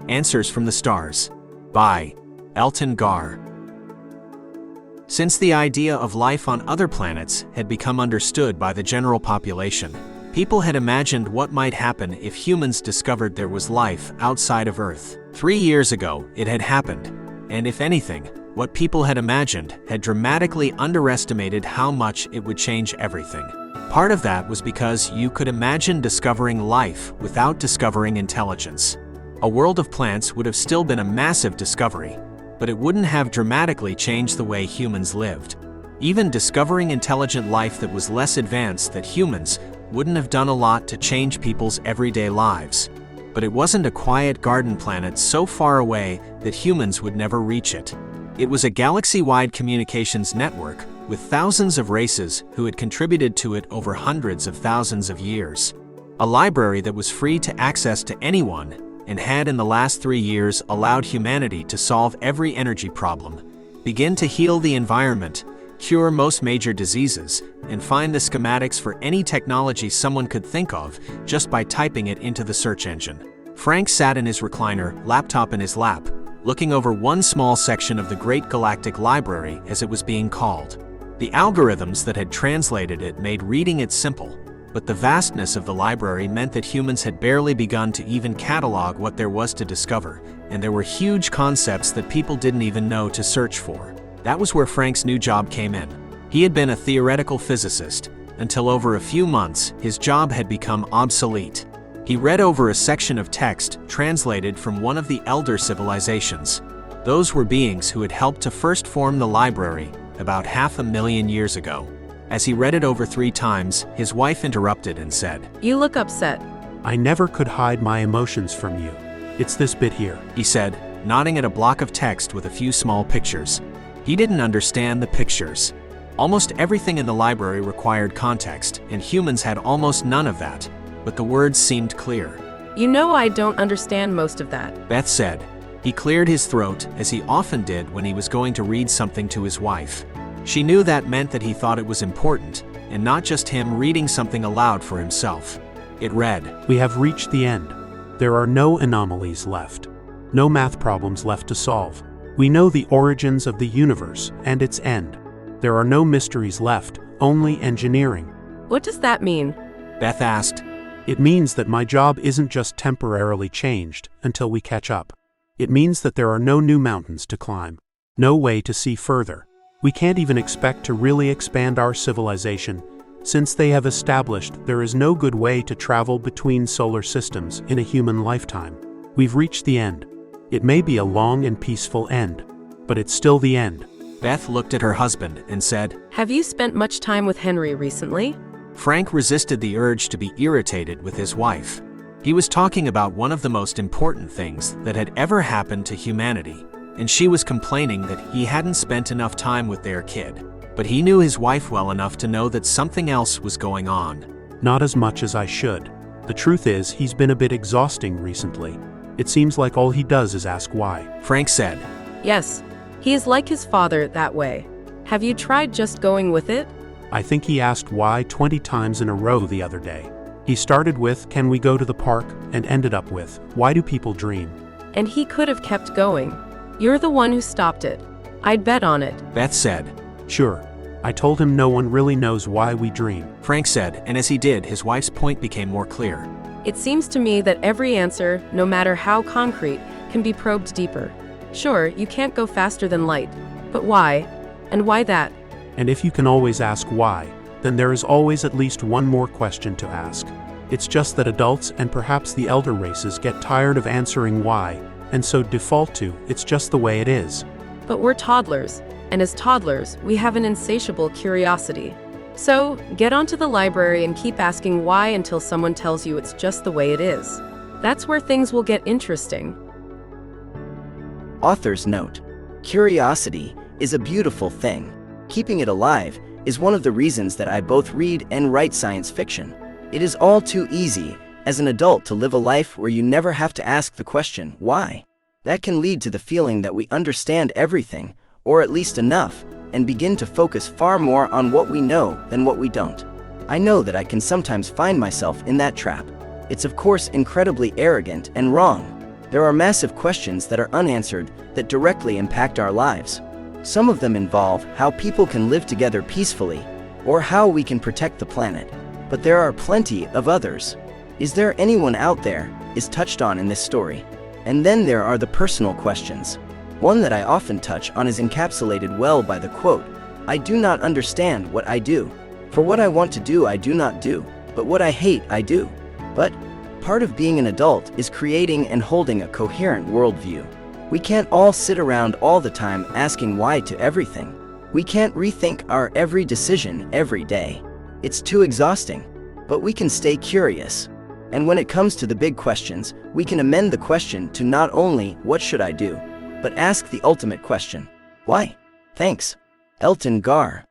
Answers from the Stars by Elton Gar. Since the idea of life on other planets had become understood by the general population, people had imagined what might happen if humans discovered there was life outside of Earth. 3 years ago, it had happened, and if anything, what people had imagined had dramatically underestimated how much it would change everything. Part of that was because you could imagine discovering life without discovering intelligence. A world of plants would have still been a massive discovery, but it wouldn't have dramatically changed the way humans lived. Even discovering intelligent life that was less advanced than humans wouldn't have done a lot to change people's everyday lives. But it wasn't a quiet garden planet so far away that humans would never reach it. It was a galaxy-wide communications network with thousands of races who had contributed to it over hundreds of thousands of years. A library that was free to access to anyone and had in the last 3 years allowed humanity to solve every energy problem, begin to heal the environment, cure most major diseases, and find the schematics for any technology someone could think of just by typing it into the search engine. Frank sat in his recliner, laptop in his lap, looking over one small section of the Great Galactic Library as it was being called. The algorithms that had translated it made reading it simple, but the vastness of the library meant that humans had barely begun to even catalog what there was to discover, and there were huge concepts that people didn't even know to search for. That was where Frank's new job came in. He had been a theoretical physicist. Until over a few months, his job had become obsolete. He read over a section of text translated from one of the elder civilizations. Those were beings who had helped to first form the library about 500,000 years ago. As he read it over 3 times, his wife interrupted and said, "You look upset." I never could hide my emotions from you. It's this bit here, he said, nodding at a block of text with a few small pictures. He didn't understand the pictures. Almost everything in the library required context, and humans had almost none of that, but the words seemed clear. "You know I don't understand most of that," Beth said. He cleared his throat, as he often did when he was going to read something to his wife. She knew that meant that he thought it was important, and not just him reading something aloud for himself. It read, "We have reached the end. There are no anomalies left. No math problems left to solve. We know the origins of the universe and its end. There are no mysteries left, only engineering." "What does that mean?" Beth asked. It means that my job isn't just temporarily changed until we catch up. It means that there are no new mountains to climb, no way to see further. We can't even expect to really expand our civilization, since they have established there is no good way to travel between solar systems in a human lifetime. We've reached the end. It may be a long and peaceful end, but it's still the end." Beth looked at her husband and said, "Have you spent much time with Henry recently?" Frank resisted the urge to be irritated with his wife. He was talking about one of the most important things that had ever happened to humanity, and she was complaining that he hadn't spent enough time with their kid. But he knew his wife well enough to know that something else was going on. "Not as much as I should. The truth is, he's been a bit exhausting recently. It seems like all he does is ask why," Frank said. "Yes, he is like his father that way. Have you tried just going with it?" I think he asked why 20 times in a row the other day. He started with, "Can we go to the park?" and ended up with, "Why do people dream?" And he could have kept going. You're the one who stopped it. I'd bet on it. Beth said. "Sure. I told him no one really knows why we dream," Frank said, and as he did, his wife's point became more clear. It seems to me that every answer, no matter how concrete, can be probed deeper. Sure, you can't go faster than light. But why? And why that? And if you can always ask why, then there is always at least one more question to ask. It's just that adults and perhaps the elder races get tired of answering why, and so default to, it's just the way it is. But we're toddlers, and as toddlers, we have an insatiable curiosity. So, get onto the library and keep asking why until someone tells you it's just the way it is. That's where things will get interesting. Author's note: curiosity is a beautiful thing. Keeping it alive is one of the reasons that I both read and write science fiction. It is all too easy, as an adult, to live a life where you never have to ask the question, why? That can lead to the feeling that we understand everything, or at least enough, and begin to focus far more on what we know than what we don't. I know that I can sometimes find myself in that trap. It's of course incredibly arrogant and wrong. There are massive questions that are unanswered that directly impact our lives. Some of them involve how people can live together peacefully, or how we can protect the planet. But there are plenty of others. Is there anyone out there is touched on in this story? And then there are the personal questions. One that I often touch on is encapsulated well by the quote, "I do not understand what I do. For what I want to do I do not do, but what I hate I do." But part of being an adult is creating and holding a coherent worldview. We can't all sit around all the time asking why to everything. We can't rethink our every decision every day. It's too exhausting. But we can stay curious. And when it comes to the big questions, we can amend the question to not only "what should I do?" but ask the ultimate question, why? Thanks. Elton Gar.